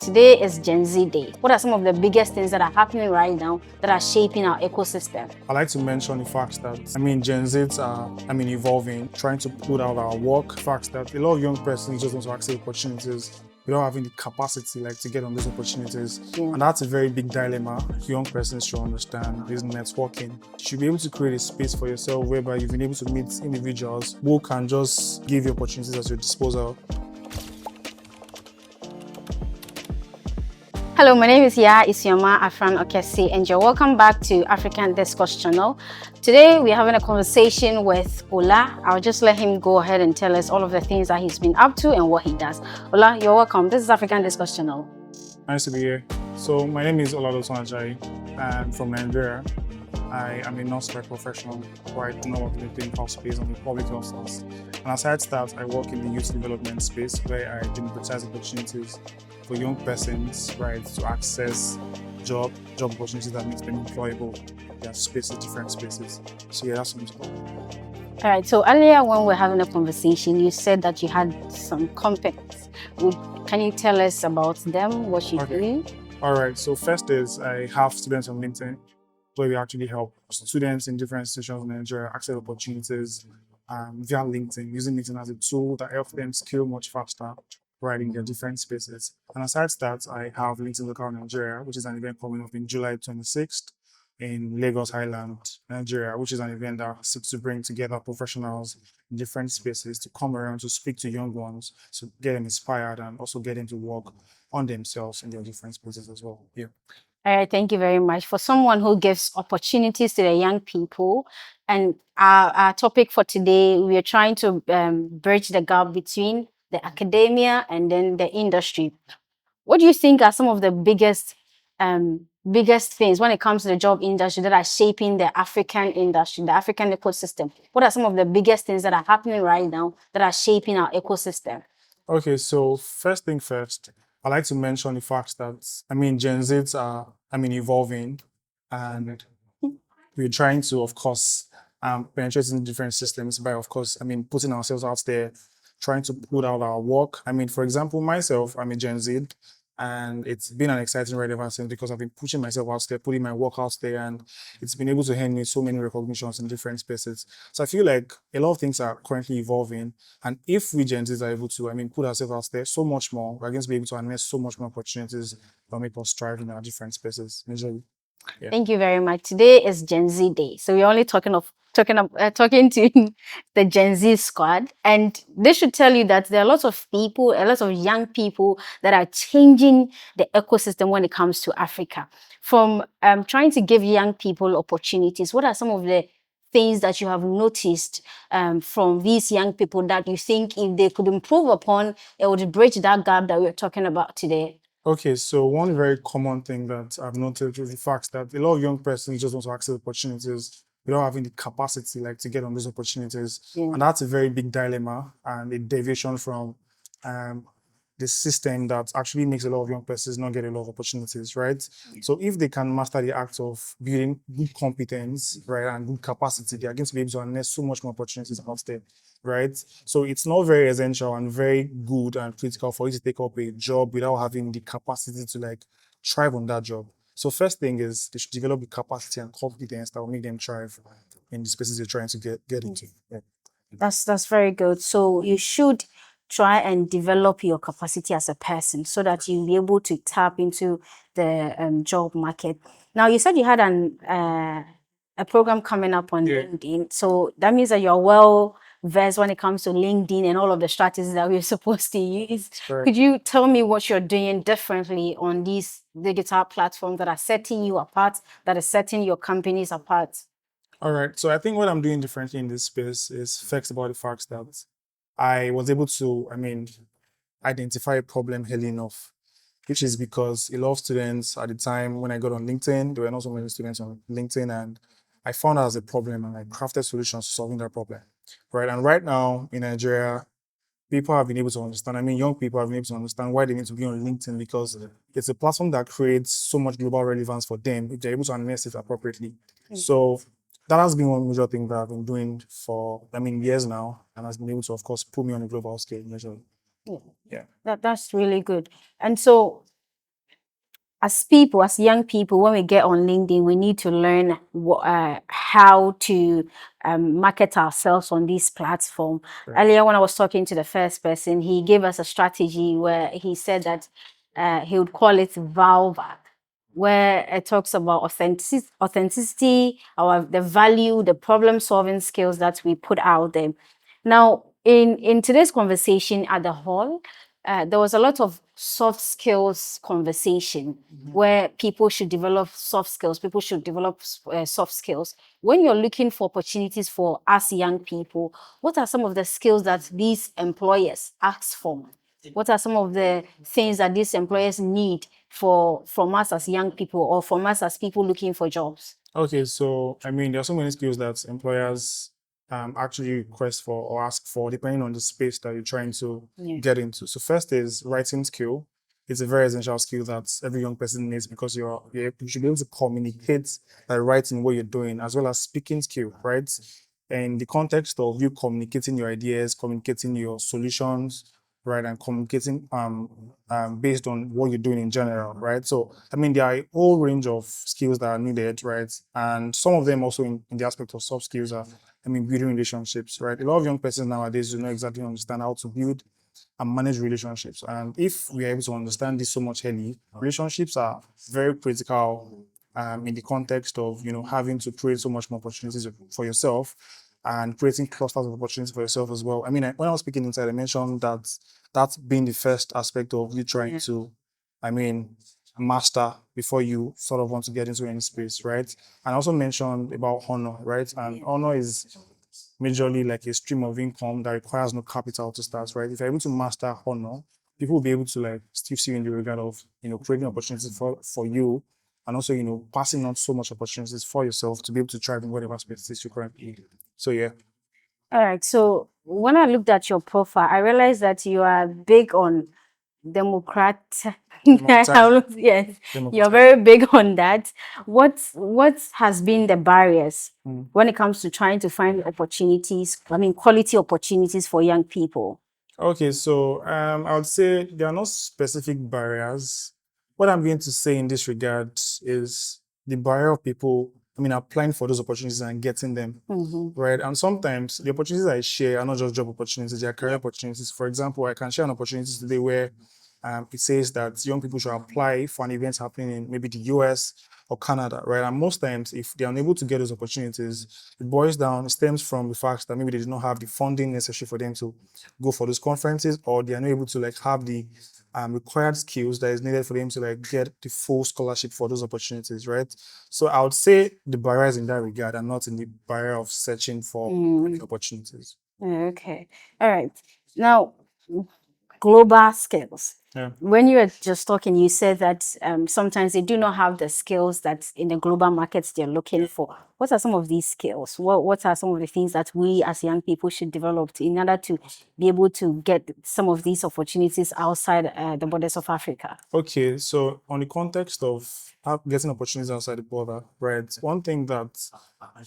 Today is Gen Z Day. What are some of the biggest things that are happening right now that are shaping our ecosystem? I like to mention the fact that, Gen Zs are, evolving, trying to put out our work. The fact that a lot of young persons just want to access opportunities without having the capacity, to get on those opportunities. Yeah. And that's a very big dilemma. Young persons should understand is networking. You should be able to create a space for yourself whereby you've been able to meet individuals who can just give you opportunities at your disposal. Hello, my name is Yaa Essuamaah Afran-Okese, and you're welcome back to African Discourse Channel. Today, we're having a conversation with Ola. I'll just let him go ahead and tell us all of the things that he's been up to and what he does. Ola, you're welcome. This is African Discourse Channel. Nice to be here. So, my name is Oladotun Ajayi. I'm from Nigeria. I am a nurse professional, right now working in the clinical space on the public health source. And aside that, I work in the youth development space where I democratize opportunities for young persons, right, to access job opportunities that makes them employable. There are spaces, different spaces. So yeah, that's what I'm All right, so earlier when we were having a conversation, you said that you had some companies. Can you tell us about them, what you do? All right, so first is I have students on LinkedIn where we actually help students in different institutions in Nigeria access opportunities via LinkedIn, using LinkedIn as a tool that helps them scale much faster, right, in their different spaces. And aside that, I have LinkedLocal Nigeria, which is an event coming up in July 26th in Lagos Island, Nigeria, which is an event that seeks to bring together professionals in different spaces to come around to speak to young ones, to get them inspired and also get them to work on themselves in their different spaces as well. Yeah. All right, thank you very much. For someone who gives opportunities to the young people, and our topic for today, we are trying to bridge the gap between the academia and then the industry. What do you think are some of the biggest things when it comes to the job industry that are shaping the African industry, the African ecosystem? What are some of the biggest things that are happening right now that are shaping our ecosystem? Okay, so first thing first, I like to mention the fact that Gen Zs are evolving, and we're trying to, of course, penetrate into different systems by, of course, putting ourselves out there, trying to put out our work. For example, myself, I'm a Gen Z, and it's been an exciting ride ever since because I've been pushing myself out there, putting my work out there, and it's been able to hand me so many recognitions in different spaces. So I feel like a lot of things are currently evolving, and if we Gen Zs are able to, put ourselves out there so much more, we're going to be able to harness so much more opportunities that make us thrive in our different spaces. Majorly. Yeah. Thank you very much. Today is Gen Z Day, so we're only talking to the Gen Z squad, and this should tell you that there are lots of people, a lot of young people that are changing the ecosystem when it comes to Africa. From trying to give young people opportunities, what are some of the things that you have noticed from these young people that you think if they could improve upon, it would bridge that gap that we're talking about today? Okay, so one very common thing that I've noticed is the fact that a lot of young persons just want to access opportunities without having the capacity, to get on those opportunities. Yeah. And that's a very big dilemma and a deviation from the system that actually makes a lot of young persons not get a lot of opportunities, right? So if they can master the act of building good competence, right, and good capacity, they are going to be able to harness so much more opportunities out there, right? So it's not very essential and very good and critical for you to take up a job without having the capacity to thrive on that job. So first thing is they should develop the capacity and competence that will make them thrive in the spaces they're trying to get into. Yeah. That's very good. So you should try and develop your capacity as a person so that you'll be able to tap into the job market. Now, you said you had a program coming up on LinkedIn. So that means that you're well versed when it comes to LinkedIn and all of the strategies that we're supposed to use. Sure. Could you tell me what you're doing differently on these digital platforms that are setting you apart, that are setting your companies apart? All right. So I think what I'm doing differently in this space is first about the fact that I was able to, identify a problem early enough, which is because a lot of students at the time when I got on LinkedIn, there were not so many students on LinkedIn, and I found out as a problem and I crafted solutions to solving that problem, right? And right now in Nigeria, people have been able to understand, young people have been able to understand why they need to be on LinkedIn because it's a platform that creates so much global relevance for them if they're able to harness it appropriately. So that has been one major thing that I've been doing for, years now, and has been able to, of course, put me on a global scale majorly. Yeah. Yeah. That's really good. And so as people, as young people, when we get on LinkedIn, we need to learn how to market ourselves on this platform. Right. Earlier, when I was talking to the first person, he gave us a strategy where he said that he would call it Valva, where it talks about authenticity, the value, the problem-solving skills that we put out there. Now, in today's conversation at the hall, there was a lot of soft skills conversation where people should develop soft skills. People should develop soft skills. When you're looking for opportunities for us young people, what are some of the skills that these employers ask for? What are some of the things that these employers need from us as young people or from us as people looking for jobs? Okay, so I mean, there are so many skills that employers actually request for or ask for, depending on the space that you're trying to get into. So first is writing skill. It's a very essential skill that every young person needs because you should be able to communicate by writing what you're doing, as well as speaking skill, right? In the context of you communicating your ideas, communicating your solutions, right, and communicating based on what you're doing in general, right? So I mean, there are a whole range of skills that are needed, right? And some of them also in the aspect of soft skills are, I mean, building relationships, right? A lot of young persons nowadays do not exactly understand how to build and manage relationships. And if we are able to understand this so much early, relationships are very critical in the context of, you know, having to create so much more opportunities for yourself and creating clusters of opportunities for yourself as well. I mean, when I was speaking inside, I mentioned that that's been the first aspect of you trying to, I mean, master before you sort of want to get into any space, right? And I also mentioned about honor, right? And honor is majorly like a stream of income that requires no capital to start, right? If you're able to master honor, people will be able to like still see you in the regard of, you know, creating opportunities for you and also, you know, passing on so much opportunities for yourself to be able to thrive in whatever space is you currently in. So yeah. All right. So when I looked at your profile, I realized that you are big on Democrat. Democratizing. Yes, you're Democratizing. very big on that. What has been the barriers Mm. when it comes to trying to find opportunities? I mean, quality opportunities for young people. Okay, so I would say there are no specific barriers. What I'm going to say in this regard is the barrier of people, I mean, applying for those opportunities and getting them, right? And sometimes the opportunities I share are not just job opportunities, they are career opportunities. For example, I can share an opportunity today where it says that young people should apply for an event happening in maybe the US or Canada, right? And most times, if they're unable to get those opportunities, it stems from the fact that maybe they do not have the funding necessary for them to go for those conferences, or they are not able to like have the required skills that is needed for them to like get the full scholarship for those opportunities, right? So I would say the barriers in that regard are not in the barrier of searching for opportunities. Okay. All right. Now, global skills. Yeah. When you were just talking, you said that sometimes they do not have the skills that in the global markets they're looking for. What are some of these skills? What are some of the things that we as young people should develop in order to be able to get some of these opportunities outside the borders of Africa? Okay, so on the context of getting opportunities outside the border, right? One thing that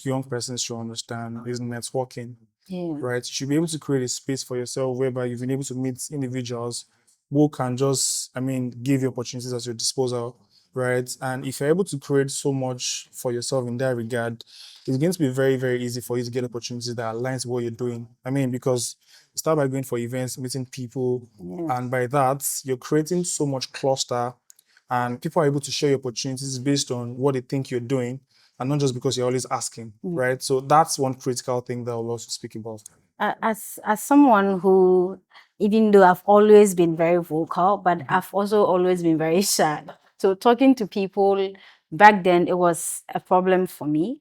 young persons should understand is networking, Yeah. right? You should be able to create a space for yourself whereby you've been able to meet individuals who can just, I mean, give you opportunities at your disposal, right? And if you're able to create so much for yourself in that regard, it's going to be very, very easy for you to get opportunities that aligns with what you're doing. I mean, because you start by going for events, meeting people, and by that, you're creating so much cluster, and people are able to share your opportunities based on what they think you're doing, and not just because you're always asking, right? So that's one critical thing that I'll also speak about. As someone who, even though I've always been very vocal, but I've also always been very shy. So talking to people back then, it was a problem for me.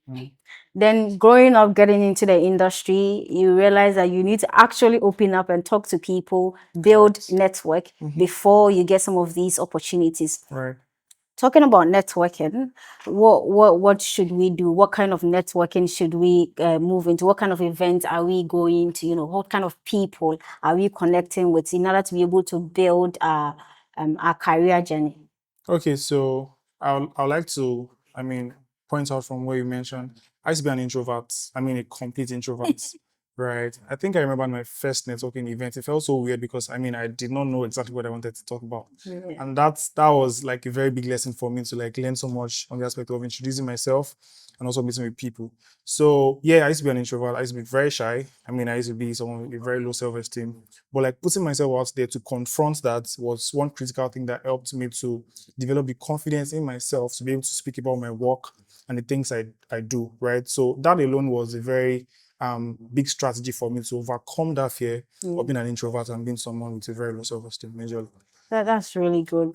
Then growing up, getting into the industry, you realize that you need to actually open up and talk to people, build network before you get some of these opportunities. Right. Talking about networking, what should we do? What kind of networking should we move into? What kind of events are we going to? You know, what kind of people are we connecting with in order to be able to build our career journey? Okay, so I'd like to, I mean, point out from where you mentioned, I used to be an introvert. I mean, a complete introvert. Right. I think I remember my first networking event. It felt so weird because I mean I did not know exactly what I wanted to talk about. Yeah. And that was like a very big lesson for me to like learn so much on the aspect of introducing myself and also meeting with people. So yeah, I used to be an introvert. I used to be very shy. I mean, I used to be someone with a very low self-esteem. But like putting myself out there to confront that was one critical thing that helped me to develop the confidence in myself to be able to speak about my work and the things I do, right? So that alone was a very big strategy for me to overcome that fear of being an introvert and being someone with a very low self-esteem majorly. That's really good.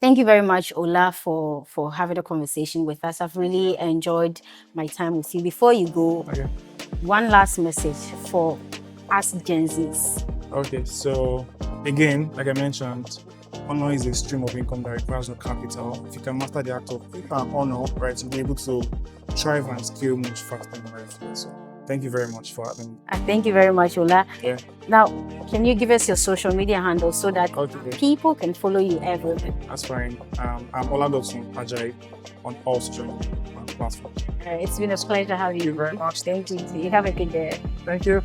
Thank you very much, Ola, for having a conversation with us. I've really enjoyed my time with you. Before you go, Okay. one last message for us Gen Zs. Okay, so again, like I mentioned, honor is a stream of income that requires no capital. If you can master the act of honor, right, you'll be able to thrive and scale much faster in life. So thank you very much for having me. Thank you very much, Ola. Yeah. Now, can you give us your social media handles so that Okay. people can follow you everywhere? That's fine. I'm Oladotun Ajayi on all social platforms. It's been a pleasure having you. Thank you very much. Thank you. You have a good day. Thank you.